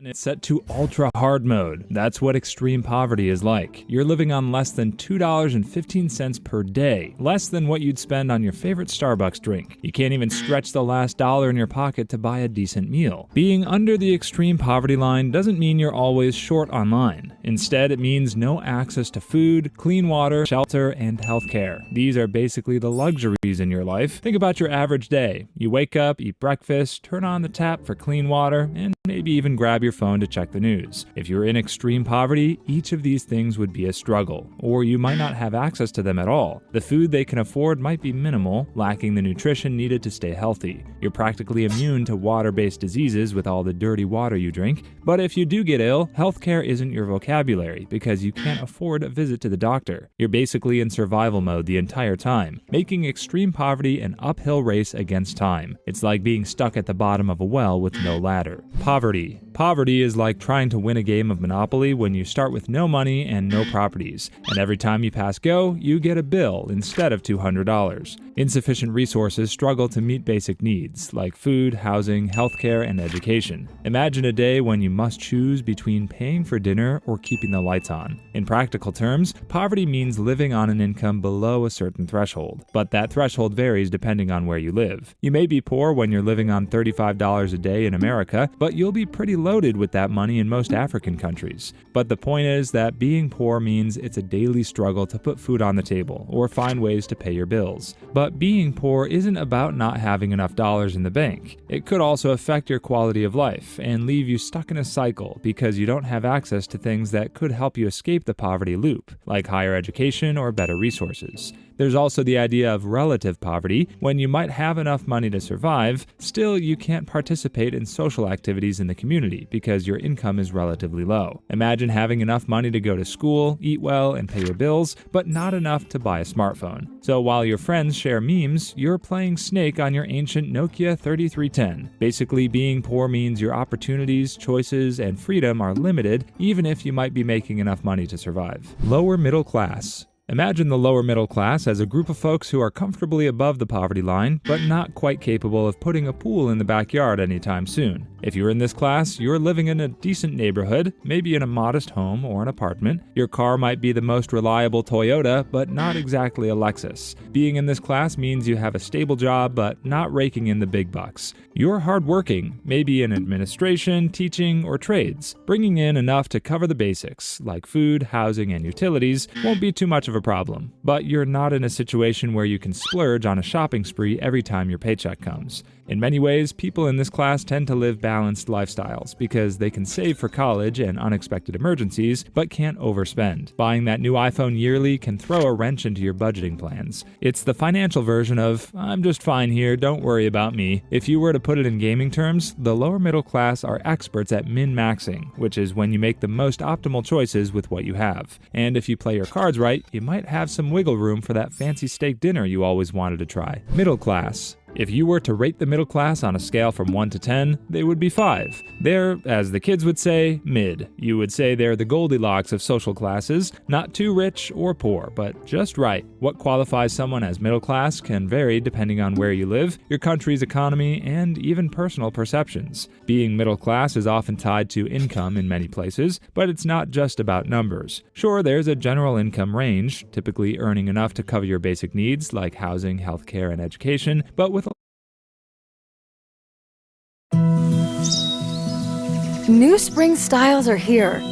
And it's set to ultra hard mode. That's what extreme poverty is like. You're living on less than $2.15 per day, less than what you'd spend on your favorite Starbucks drink. You can't even stretch the last dollar in your pocket to buy a decent meal. Being under the extreme poverty line doesn't mean you're always short on line. Instead, it means no access to food, clean water, shelter, and healthcare. These are basically the luxuries in your life. Think about your average day. You wake up, eat breakfast, turn on the tap for clean water, and maybe even grab your phone to check the news. If you're in extreme poverty, each of these things would be a struggle, or you might not have access to them at all. The food they can afford might be minimal, lacking the nutrition needed to stay healthy. You're practically immune to water-based diseases with all the dirty water you drink, but if you do get ill, healthcare isn't your vocabulary because you can't afford a visit to the doctor. You're basically in survival mode the entire time, making extreme poverty an uphill race against time. It's like being stuck at the bottom of a well with no ladder. Poverty. Poverty is like trying to win a game of Monopoly when you start with no money and no properties, and every time you pass go, you get a bill instead of $200. Insufficient resources struggle to meet basic needs, like food, housing, healthcare, and education. Imagine a day when you must choose between paying for dinner or keeping the lights on. In practical terms, poverty means living on an income below a certain threshold, but that threshold varies depending on where you live. You may be poor when you're living on $35 a day in America, but you'll be pretty loaded with that money in most African countries. But the point is that being poor means it's a daily struggle to put food on the table or find ways to pay your bills. But being poor isn't about not having enough dollars in the bank. It could also affect your quality of life and leave you stuck in a cycle because you don't have access to things that could help you escape the poverty loop, like higher education or better resources. There's also the idea of relative poverty. When you might have enough money to survive, still you can't participate in social activities in the community because your income is relatively low. Imagine having enough money to go to school, eat well, and pay your bills, but not enough to buy a smartphone. So while your friends share memes, you're playing Snake on your ancient Nokia 3310. Basically, being poor means your opportunities, choices, and freedom are limited, even if you might be making enough money to survive. Lower middle class. Imagine the lower middle class as a group of folks who are comfortably above the poverty line, but not quite capable of putting a pool in the backyard anytime soon. If you're in this class, you're living in a decent neighborhood, maybe in a modest home or an apartment. Your car might be the most reliable Toyota, but not exactly a Lexus. Being in this class means you have a stable job, but not raking in the big bucks. You're hardworking, maybe in administration, teaching, or trades. Bringing in enough to cover the basics, like food, housing, and utilities, won't be too much of a problem. But you're not in a situation where you can splurge on a shopping spree every time your paycheck comes. In many ways, people in this class tend to live balanced lifestyles because they can save for college and unexpected emergencies, but can't overspend. Buying that new iPhone yearly can throw a wrench into your budgeting plans. It's the financial version of, I'm just fine here, don't worry about me. If you were to put it in gaming terms, the lower middle class are experts at min-maxing, which is when you make the most optimal choices with what you have. And if you play your cards right, you might have some wiggle room for that fancy steak dinner you always wanted to try. Middle class. If you were to rate the middle class on a scale from 1 to 10, they would be 5. They're, as the kids would say, mid. You would say they're the Goldilocks of social classes, not too rich or poor, but just right. What qualifies someone as middle class can vary depending on where you live, your country's economy, and even personal perceptions. Being middle class is often tied to income in many places, but it's not just about numbers. Sure, there's a general income range, typically earning enough to cover your basic needs like housing, healthcare, and education, but with New spring styles are here.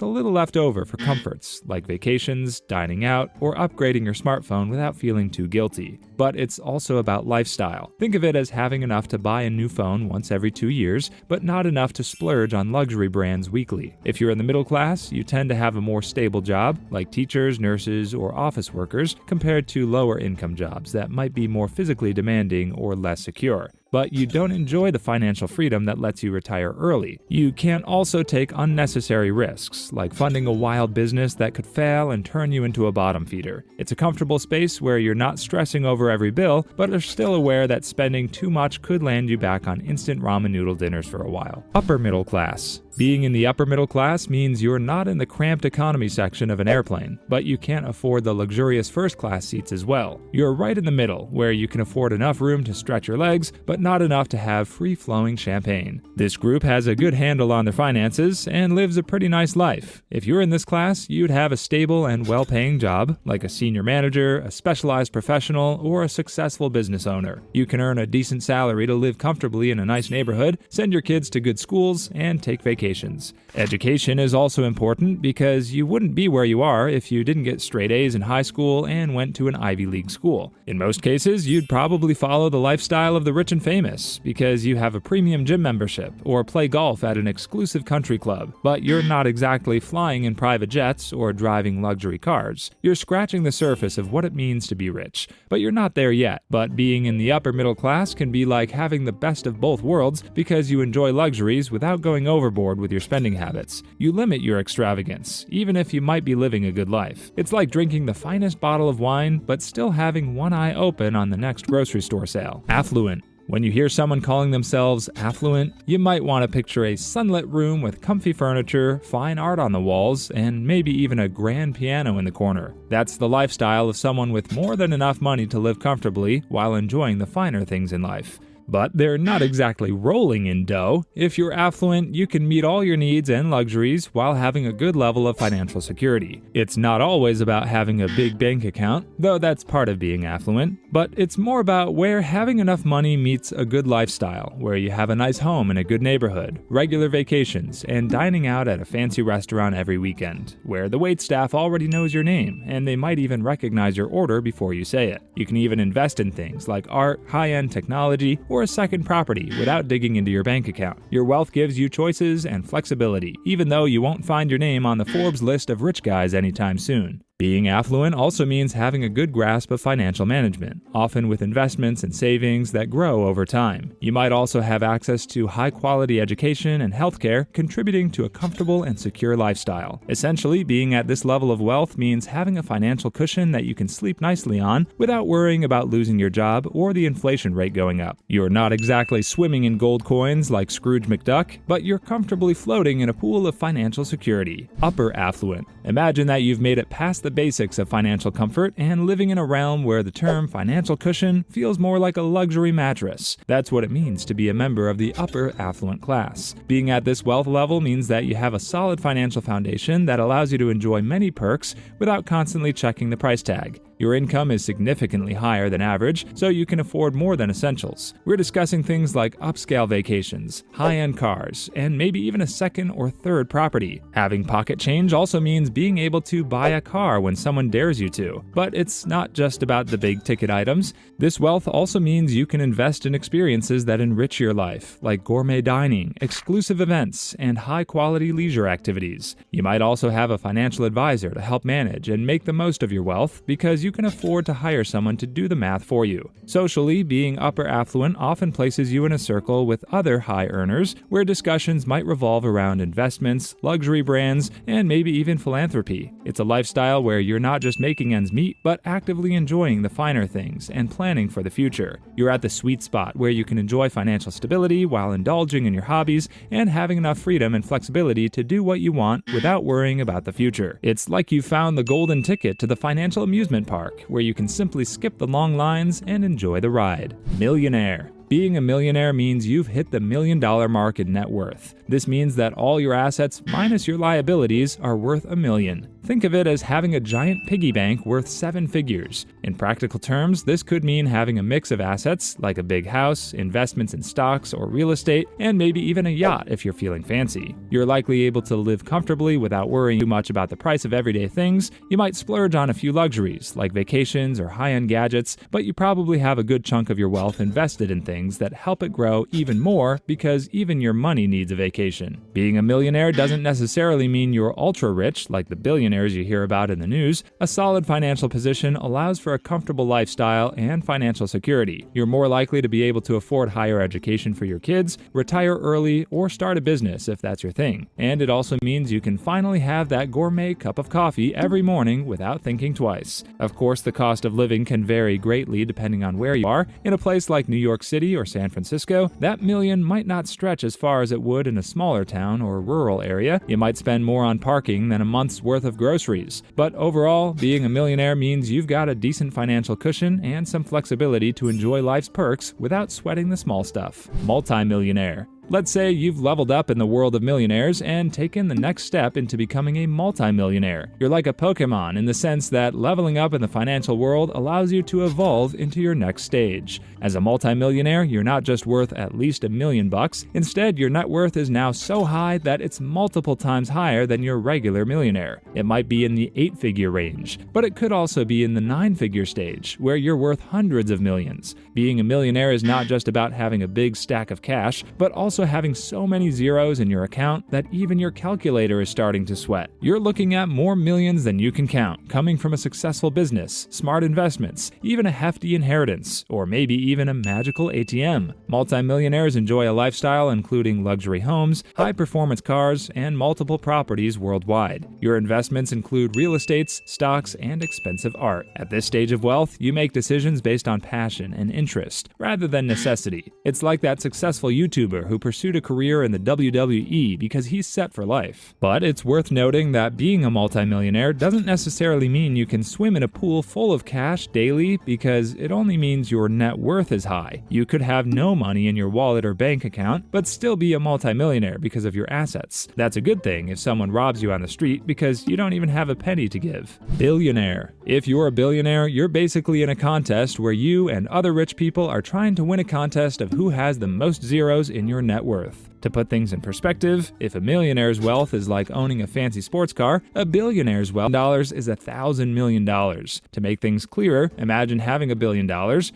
a little left over for comforts, like vacations, dining out, or upgrading your smartphone without feeling too guilty. But it's also about lifestyle. Think of it as having enough to buy a new phone once every 2 years, but not enough to splurge on luxury brands weekly. If you're in the middle class, you tend to have a more stable job, like teachers, nurses, or office workers, compared to lower income jobs that might be more physically demanding or less secure. But you don't enjoy the financial freedom that lets you retire early. You can't also take unnecessary risks, like funding a wild business that could fail and turn you into a bottom feeder. It's a comfortable space where you're not stressing over every bill, but are still aware that spending too much could land you back on instant ramen noodle dinners for a while. Upper middle class. Being in the upper middle class means you're not in the cramped economy section of an airplane, but you can't afford the luxurious first class seats as well. You're right in the middle, where you can afford enough room to stretch your legs, but but not enough to have free-flowing champagne. This group has a good handle on their finances and lives a pretty nice life. If you're in this class, you'd have a stable and well-paying job, like a senior manager, a specialized professional, or a successful business owner. You can earn a decent salary to live comfortably in a nice neighborhood, send your kids to good schools, and take vacations. Education is also important because you wouldn't be where you are if you didn't get straight A's in high school and went to an Ivy League school. In most cases, you'd probably follow the lifestyle of the rich and famous because you have a premium gym membership or play golf at an exclusive country club, but you're not exactly flying in private jets or driving luxury cars. You're scratching the surface of what it means to be rich, but you're not there yet. But being in the upper middle class can be like having the best of both worlds because you enjoy luxuries without going overboard with your spending habits. You limit your extravagance, even if you might be living a good life. It's like drinking the finest bottle of wine, but still having one eye open on the next grocery store sale. Affluent. When you hear someone calling themselves affluent, you might want to picture a sunlit room with comfy furniture, fine art on the walls, and maybe even a grand piano in the corner. That's the lifestyle of someone with more than enough money to live comfortably while enjoying the finer things in life. But they're not exactly rolling in dough. If you're affluent, you can meet all your needs and luxuries while having a good level of financial security. It's not always about having a big bank account, though that's part of being affluent, but it's more about where having enough money meets a good lifestyle, where you have a nice home in a good neighborhood, regular vacations, and dining out at a fancy restaurant every weekend, where the waitstaff already knows your name, and they might even recognize your order before you say it. You can even invest in things like art, high-end technology, or a second property without digging into your bank account. Your wealth gives you choices and flexibility, even though you won't find your name on the Forbes list of rich guys anytime soon. Being affluent also means having a good grasp of financial management, often with investments and savings that grow over time. You might also have access to high-quality education and healthcare, contributing to a comfortable and secure lifestyle. Essentially, being at this level of wealth means having a financial cushion that you can sleep nicely on without worrying about losing your job or the inflation rate going up. You're not exactly swimming in gold coins like Scrooge McDuck, but you're comfortably floating in a pool of financial security. Upper affluent. Imagine that you've made it past the basics of financial comfort and living in a realm where the term financial cushion feels more like a luxury mattress. That's what it means to be a member of the upper affluent class. Being at this wealth level means that you have a solid financial foundation that allows you to enjoy many perks without constantly checking the price tag. Your income is significantly higher than average, so you can afford more than essentials. We're discussing things like upscale vacations, high-end cars, and maybe even a second or third property. Having pocket change also means being able to buy a car when someone dares you to. But it's not just about the big-ticket items. This wealth also means you can invest in experiences that enrich your life, like gourmet dining, exclusive events, and high-quality leisure activities. You might also have a financial advisor to help manage and make the most of your wealth because you can afford to hire someone to do the math for you. Socially, being upper affluent often places you in a circle with other high earners where discussions might revolve around investments, luxury brands, and maybe even philanthropy. It's a lifestyle where you're not just making ends meet, but actively enjoying the finer things and planning for the future. You're at the sweet spot where you can enjoy financial stability while indulging in your hobbies and having enough freedom and flexibility to do what you want without worrying about the future. It's like you found the golden ticket to the financial amusement park, where you can simply skip the long lines and enjoy the ride. Millionaire. Being a millionaire means you've hit the $1 million mark in net worth. This means that all your assets minus your liabilities are worth $1 million. Think of it as having a giant piggy bank worth 7 figures. In practical terms, this could mean having a mix of assets, like a big house, investments in stocks or real estate, and maybe even a yacht if you're feeling fancy. You're likely able to live comfortably without worrying too much about the price of everyday things. You might splurge on a few luxuries, like vacations or high-end gadgets, but you probably have a good chunk of your wealth invested in things that help it grow even more because even your money needs a vacation. Being a millionaire doesn't necessarily mean you're ultra-rich like the billionaires you hear about in the news. A solid financial position allows for a comfortable lifestyle and financial security. You're more likely to be able to afford higher education for your kids, retire early, or start a business if that's your thing. And it also means you can finally have that gourmet cup of coffee every morning without thinking twice. Of course, the cost of living can vary greatly depending on where you are. In a place like New York City or San Francisco, that million might not stretch as far as it would in a smaller town or rural area. You might spend more on parking than a month's worth of groceries. But overall, being a millionaire means you've got a decent financial cushion and some flexibility to enjoy life's perks without sweating the small stuff. Multi-millionaire. Let's say you've leveled up in the world of millionaires and taken the next step into becoming a multi-millionaire. You're like a Pokemon in the sense that leveling up in the financial world allows you to evolve into your next stage. As a multi-millionaire, you're not just worth at least $1 million. Instead, your net worth is now so high that it's multiple times higher than your regular millionaire. It might be in the 8-figure range, but it could also be in the 9-figure stage, where you're worth hundreds of millions. Being a millionaire is not just about having a big stack of cash, but also having so many zeros in your account that even your calculator is starting to sweat. You're looking at more millions than you can count, coming from a successful business, smart investments, even a hefty inheritance, or maybe even a magical ATM. Multi-millionaires enjoy a lifestyle including luxury homes, high-performance cars, and multiple properties worldwide. Your investments include real estates, stocks, and expensive art. At this stage of wealth, you make decisions based on passion and interest, rather than necessity. It's like that successful YouTuber who pursued a career in the WWE because he's set for life. But it's worth noting that being a multimillionaire doesn't necessarily mean you can swim in a pool full of cash daily, because it only means your net worth is high. You could have no money in your wallet or bank account, but still be a multimillionaire because of your assets. That's a good thing if someone robs you on the street because you don't even have a penny to give. Billionaire. If you're a billionaire, you're basically in a contest where you and other rich people are trying to win a contest of who has the most zeros in your net worth. To put things in perspective, if a millionaire's wealth is like owning a fancy sports car, a billionaire's wealth is $1,000 million. To make things clearer, imagine having $1 billion.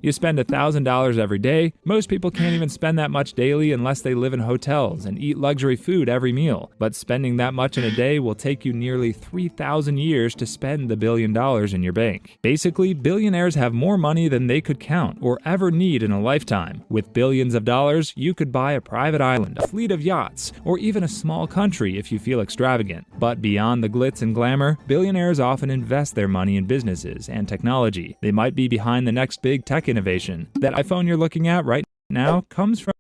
You spend $1,000 every day. Most people can't even spend that much daily unless they live in hotels and eat luxury food every meal. But spending that much in a day will take you nearly 3,000 years to spend the $1 billion in your bank. Basically, billionaires have more money than they could count or ever need in a lifetime. With billions of dollars, you could buy a private island, a fleet of yachts, or even a small country if you feel extravagant. But beyond the glitz and glamour, billionaires often invest their money in businesses and technology. They might be behind the next big tech innovation. That iPhone you're looking at right now comes from